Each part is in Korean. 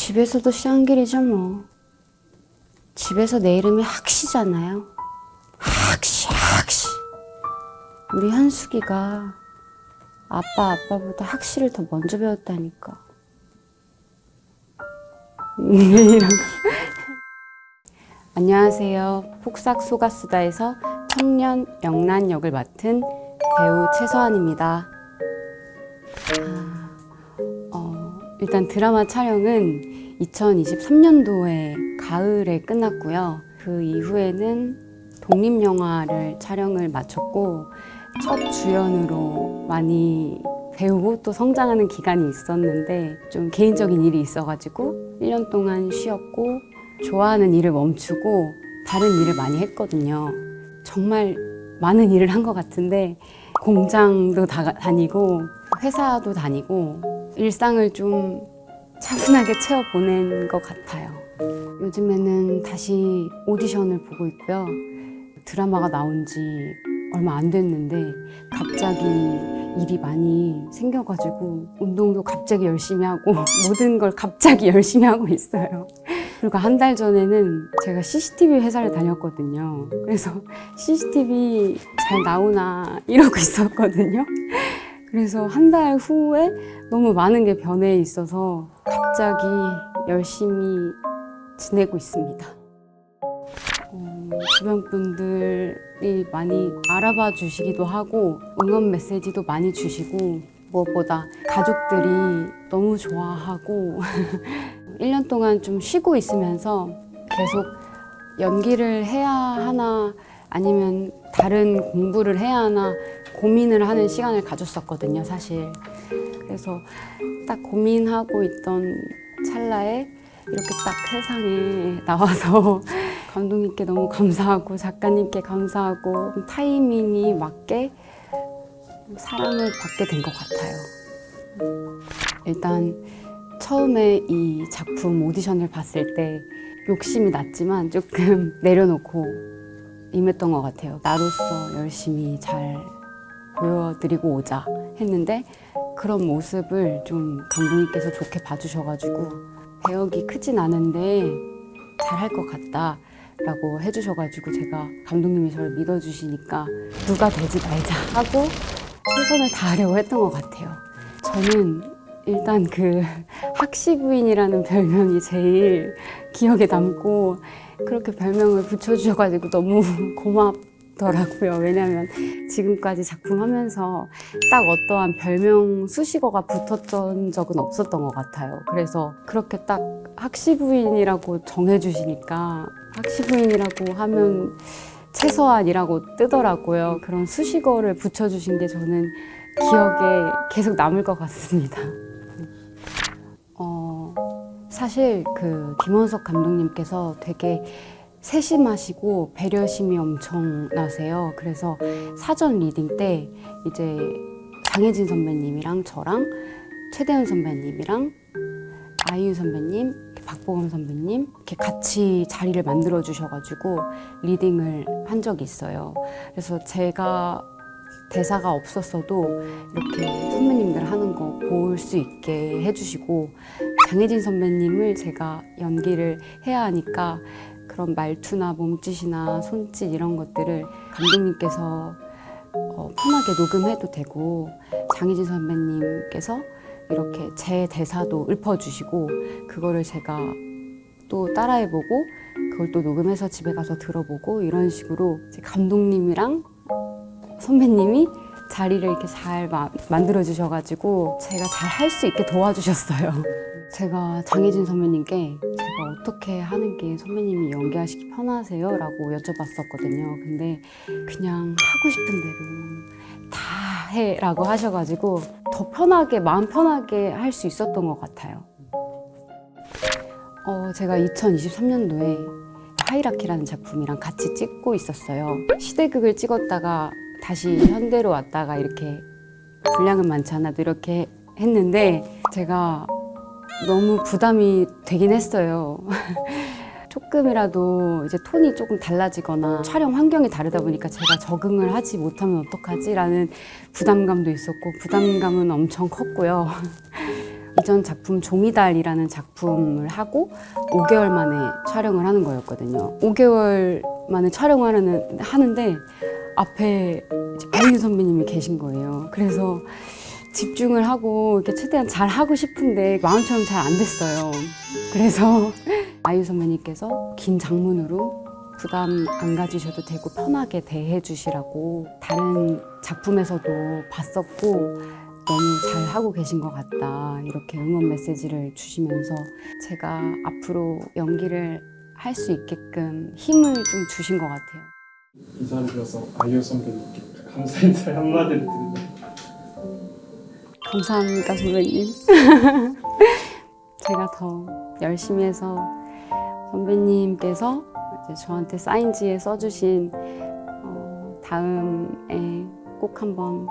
집에서도 시안길이죠 뭐. 집에서 내 이름이 학시잖아요. 학시. 우리 현숙이가 아빠보다 학시를 더 먼저 배웠다니까. 이런 거. 안녕하세요. 폭삭 소가수다에서 청년 영란 역을 맡은 배우 최서한입니다. 일단 드라마 촬영은 2023년도에 가을에 끝났고요. 그 이후에는 독립영화를 촬영을 마쳤고 첫 주연으로 많이 배우고 또 성장하는 기간이 있었는데 좀 개인적인 일이 있어가지고 1년 동안 쉬었고 좋아하는 일을 멈추고 다른 일을 많이 했거든요. 정말 많은 일을 한 것 같은데 공장도 다니고 회사도 다니고 일상을 좀 차분하게 채워보낸 것 같아요. 요즘에는 다시 오디션을 보고 있고요. 드라마가 나온 지 얼마 안 됐는데 갑자기 일이 많이 생겨가지고 운동도 갑자기 열심히 하고 모든 걸 갑자기 열심히 하고 있어요. 그리고 한 달 전에는 제가 CCTV 회사를 다녔거든요. 그래서 CCTV 잘 나오나 이러고 있었거든요. 그래서 한 달 후에 너무 많은 게 변해 있어서 갑자기 열심히 지내고 있습니다. 주변 분들이 많이 알아봐 주시기도 하고 응원 메시지도 많이 주시고 무엇보다 가족들이 너무 좋아하고 1년 동안 좀 쉬고 있으면서 계속 연기를 해야 하나 아니면 다른 공부를 해야 하나 고민을 하는 시간을 가졌었거든요, 사실. 그래서 딱 고민하고 있던 찰나에 이렇게 딱 세상에 나와서 감독님께 너무 감사하고 작가님께 감사하고 타이밍이 맞게 사랑을 받게 된 것 같아요. 일단 처음에 이 작품 오디션을 봤을 때 욕심이 났지만 조금 내려놓고 임했던 것 같아요. 나로서 열심히 잘 보여드리고 오자 했는데 그런 모습을 좀 감독님께서 좋게 봐주셔가지고 배역이 크진 않은데 잘할 것 같다 라고 해주셔가지고 제가 감독님이 저를 믿어주시니까 누가 되지 말자 하고 최선을 다하려고 했던 것 같아요. 저는 일단 그 학시부인이라는 별명이 제일 기억에 남고 그렇게 별명을 붙여주셔가지고 너무 고맙더라고요. 왜냐면 지금까지 작품 하면서 딱 어떠한 별명 수식어가 붙었던 적은 없었던 것 같아요. 그래서 그렇게 딱 학시부인이라고 정해주시니까 학시부인이라고 하면 최서한이라고 뜨더라고요. 그런 수식어를 붙여주신 게 저는 기억에 계속 남을 것 같습니다. 사실 그 김원석 감독님께서 되게 세심하시고 배려심이 엄청나세요. 그래서 사전 리딩 때 이제 장혜진 선배님이랑 저랑 최대은 선배님이랑 아이유 선배님, 박보검 선배님 이렇게 같이 자리를 만들어 주셔가지고 리딩을 한 적이 있어요. 그래서 제가 대사가 없었어도 이렇게 선배님들 하는 거 볼 수 있게 해주시고 장혜진 선배님을 제가 연기를 해야 하니까 그런 말투나 몸짓이나 손짓 이런 것들을 감독님께서 편하게 녹음해도 되고 장혜진 선배님께서 이렇게 제 대사도 읊어주시고 그거를 제가 또 따라해보고 그걸 또 녹음해서 집에 가서 들어보고 이런 식으로 감독님이랑 선배님이 자리를 이렇게 잘 만들어 주셔가지고 제가 잘 할 수 있게 도와주셨어요. 제가 장혜진 선배님께 제가 어떻게 하는 게 선배님이 연기하시기 편하세요? 라고 여쭤봤었거든요. 근데 그냥 하고 싶은 대로 다 해 라고 하셔가지고 더 편하게 마음 편하게 할 수 있었던 것 같아요. 제가 2023년도에 하이라키라는 작품이랑 같이 찍고 있었어요. 시대극을 찍었다가 다시 현대로 왔다가 이렇게 분량은 많지 않아도 이렇게 했는데 제가 너무 부담이 되긴 했어요. 조금이라도 이제 톤이 조금 달라지거나 촬영 환경이 다르다 보니까 제가 적응을 하지 못하면 어떡하지? 라는 부담감도 있었고 부담감은 엄청 컸고요. 이전 작품 종이달이라는 작품을 하고 5개월 만에 촬영을 하는 거였거든요. 5개월 만에 촬영을 하는데 앞에 이제 박윤 선배님이 계신 거예요. 그래서 집중을 하고 이렇게 최대한 잘 하고 싶은데 마음처럼 잘 안 됐어요. 그래서 아이유 선배님께서 긴 장문으로 부담 안 가지셔도 되고 편하게 대해 주시라고 다른 작품에서도 봤었고 너무 잘 하고 계신 것 같다 이렇게 응원 메시지를 주시면서 제가 앞으로 연기를 할 수 있게끔 힘을 좀 주신 것 같아요. 인사를 드려서 아이유 선배님께 감사 인사의 한마디를 드리면 감사합니다 선배님. 제가 더 열심히 해서 선배님께서 이제 저한테 사인지에 써주신 다음에 꼭 한번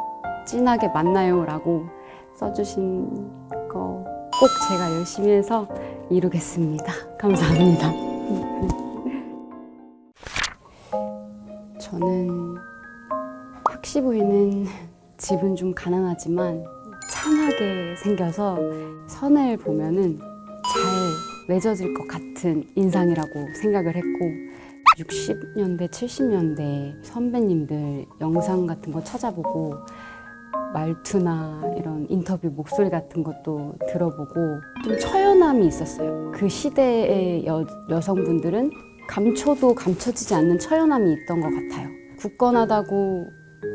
진하게 만나요 라고 써주신 거 꼭 제가 열심히 해서 이루겠습니다. 감사합니다. 저는 학시 부인은 집은 좀 가난하지만 찬하게 생겨서 선을 보면은 잘 맺어질 것 같은 인상이라고 생각을 했고 60년대, 70년대 선배님들 영상 같은 거 찾아보고 말투나 이런 인터뷰 목소리 같은 것도 들어보고 좀 처연함이 있었어요. 그 시대의 여성분들은 감춰도 감춰지지 않는 처연함이 있던 것 같아요. 굳건하다고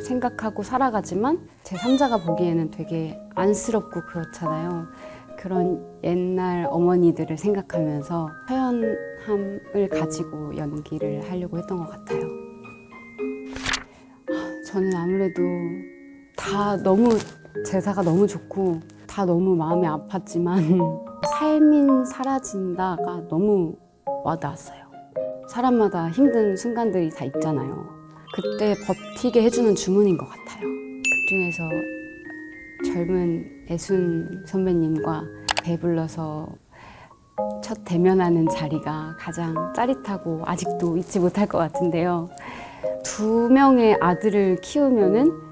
생각하고 살아가지만 제3자가 보기에는 되게 안쓰럽고 그렇잖아요. 그런 옛날 어머니들을 생각하면서 처연함을 가지고 연기를 하려고 했던 것 같아요. 저는 아무래도 다 너무 제사가 너무 좋고 다 너무 마음이 아팠지만 삶인 사라진다가 너무 와닿았어요. 사람마다 힘든 순간들이 다 있잖아요. 그때 버티게 해주는 주문인 것 같아요. 그중에서 젊은 애순 선배님과 배불러서 첫 대면하는 자리가 가장 짜릿하고 아직도 잊지 못할 것 같은데요. 2명의 아들을 키우면은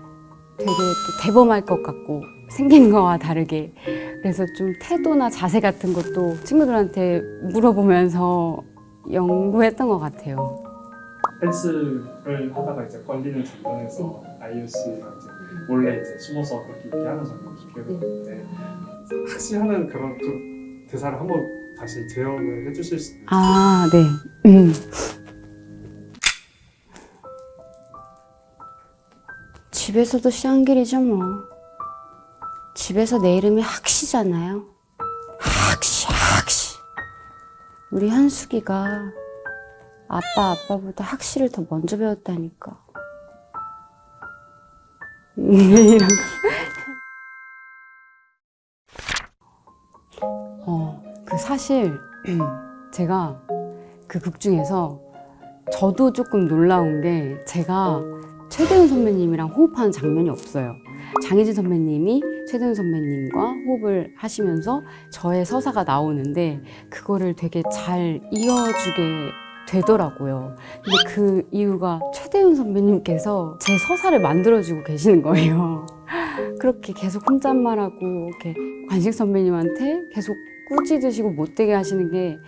되게 또 대범할 것 같고 생긴 거와 다르게 그래서 좀 태도나 자세 같은 것도 친구들한테 물어보면서 연구했던 것 같아요. 댄스를 하다가 이제 걸리는 장면에서 아이유 씨가 이제 몰래 이제 숨어서 그렇게 얘기하는 장면이 기억이 나는데 혹시 하는 그런 좀 대사를 한번 다시 재현을 해주실 수 있나요? 아, 네. 집에서도 시안길이죠 뭐. 집에서 내 이름이 학시잖아요. 학시. 우리 현숙이가 아빠보다 학시를 더 먼저 배웠다니까. 이런 거. 사실 제가 그 극 중에서 저도 조금 놀라운 게 제가 최대훈 선배님이랑 호흡하는 장면이 없어요. 장혜진 선배님이 최대훈 선배님과 호흡을 하시면서 저의 서사가 나오는데 그거를 되게 잘 이어주게 되더라고요. 근데 그 이유가 최대훈 선배님께서 제 서사를 만들어주고 계시는 거예요. 그렇게 계속 혼잣말하고 이렇게 관식 선배님한테 계속 꾸짖으시고 못되게 하시는 게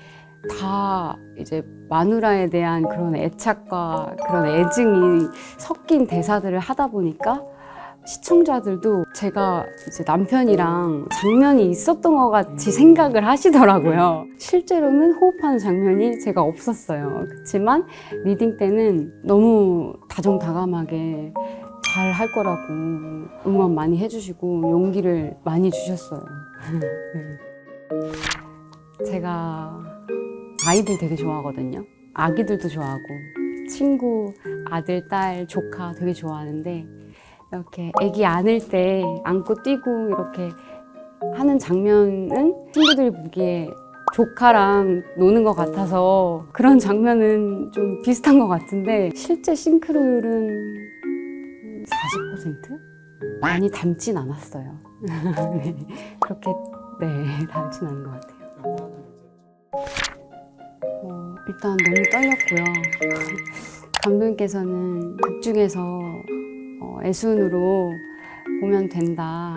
다 이제 마누라에 대한 그런 애착과 그런 애증이 섞인 대사들을 하다 보니까 시청자들도 제가 이제 남편이랑 장면이 있었던 것 같이 생각을 하시더라고요. 실제로는 호흡하는 장면이 제가 없었어요. 그렇지만 리딩 때는 너무 다정다감하게 잘 할 거라고 응원 많이 해주시고 용기를 많이 주셨어요. 네. 제가 아이들 되게 좋아하거든요. 아기들도 좋아하고 친구, 아들, 딸, 조카 되게 좋아하는데 이렇게 아기 안을 때 안고 뛰고 이렇게 하는 장면은 친구들이 보기에 조카랑 노는 것 같아서 그런 장면은 좀 비슷한 것 같은데 실제 싱크로율은 40%? 많이 닮진 않았어요. 네, 그렇게 닮진 않은 것 같아요. 일단 너무 떨렸고요. 감독님께서는 극 중에서 애순으로 보면 된다.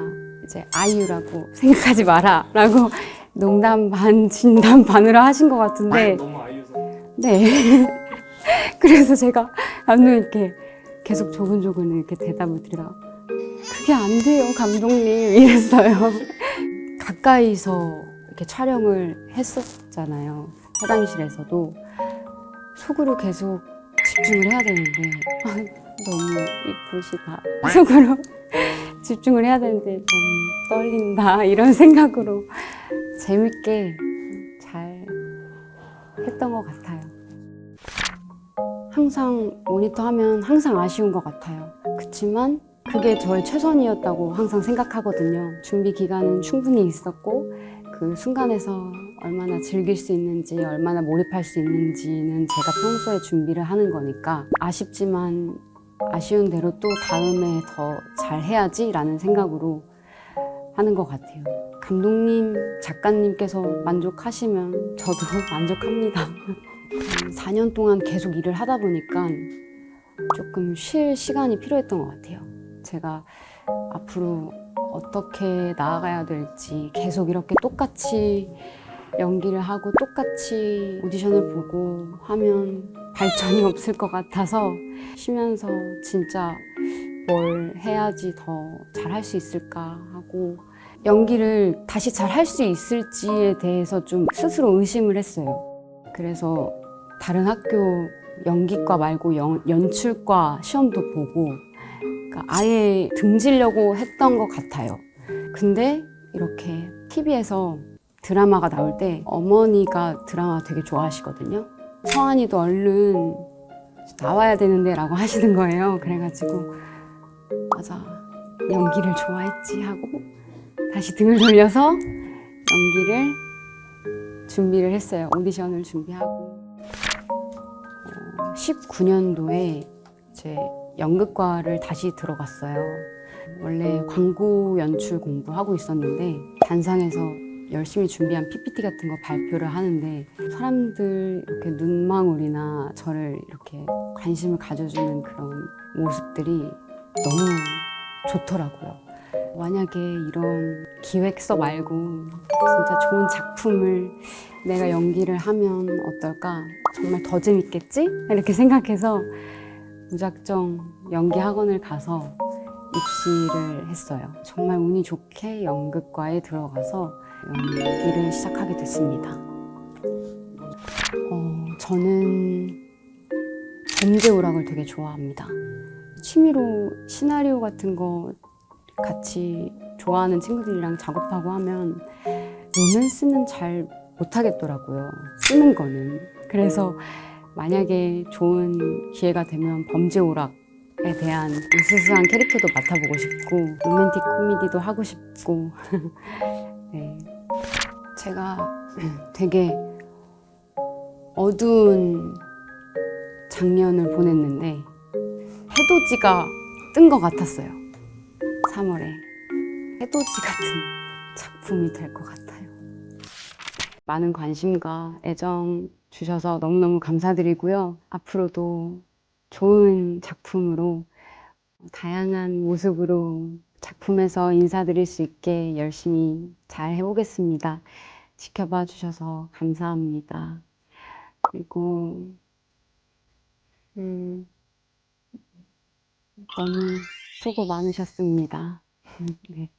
이제 아이유라고 생각하지 마라 라고 농담 반 진담 반으로 하신 것 같은데 너무 아이유서 네. 그래서 제가 감독님께 계속 조근조근 이렇게 대답을 드리다가 그게 안 돼요 감독님 이랬어요. 가까이서 이렇게 촬영을 했었잖아요. 화장실에서도 속으로 계속 집중을 해야 되는데 너무 이쁘시다 속으로 집중을 해야 되는데 너무 떨린다 이런 생각으로 재밌게 잘 했던 것 같아요. 항상 모니터 하면 항상 아쉬운 것 같아요. 그치만 그게 저의 최선이었다고 항상 생각하거든요. 준비 기간은 충분히 있었고 그 순간에서 얼마나 즐길 수 있는지 얼마나 몰입할 수 있는지는 제가 평소에 준비를 하는 거니까 아쉽지만 아쉬운 대로 또 다음에 더 잘해야지 라는 생각으로 하는 것 같아요. 감독님, 작가님께서 만족하시면 저도 만족합니다. 4년 동안 계속 일을 하다 보니까 조금 쉴 시간이 필요했던 것 같아요. 제가 앞으로 어떻게 나아가야 될지 계속 이렇게 똑같이 연기를 하고 똑같이 오디션을 보고 하면 발전이 없을 것 같아서 쉬면서 진짜 뭘 해야지 더 잘할 수 있을까 하고 연기를 다시 잘 할 수 있을지에 대해서 좀 스스로 의심을 했어요. 그래서 다른 학교 연기과 말고 연출과 시험도 보고 그러니까 아예 등지려고 했던 것 같아요. 근데 이렇게 TV에서 드라마가 나올 때 어머니가 드라마 되게 좋아하시거든요. 서한이도 얼른 나와야 되는데 라고 하시는 거예요. 그래가지고 맞아 연기를 좋아했지 하고 다시 등을 돌려서 연기를 준비를 했어요. 오디션을 준비하고 19년도에 이제 연극과를 다시 들어갔어요. 원래 광고 연출 공부하고 있었는데 단상에서 열심히 준비한 PPT 같은 거 발표를 하는데 사람들 이렇게 눈망울이나 저를 이렇게 관심을 가져주는 그런 모습들이 너무 좋더라고요. 만약에 이런 기획서 말고 진짜 좋은 작품을 내가 연기를 하면 어떨까? 정말 더 재밌겠지? 이렇게 생각해서 무작정 연기 학원을 가서 입시를 했어요. 정말 운이 좋게 연극과에 들어가서 연기를 시작하게 됐습니다. 저는 범죄오락을 되게 좋아합니다. 취미로 시나리오 같은 거 같이 좋아하는 친구들이랑 작업하고 하면 로맨스는 잘 못하겠더라고요. 쓰는 거는. 그래서 만약에 좋은 기회가 되면 범죄오락에 대한 으스스한 캐릭터도 맡아보고 싶고 로맨틱 코미디도 하고 싶고 네. 제가 되게 어두운 작년을 보냈는데 해돋이가 뜬 것 같았어요. 3월에 해돋이 같은 작품이 될 것 같아요. 많은 관심과 애정 주셔서 너무너무 감사드리고요. 앞으로도 좋은 작품으로 다양한 모습으로 작품에서 인사드릴 수 있게 열심히 잘 해보겠습니다. 지켜봐 주셔서 감사합니다. 그리고 너무 수고 많으셨습니다. 네.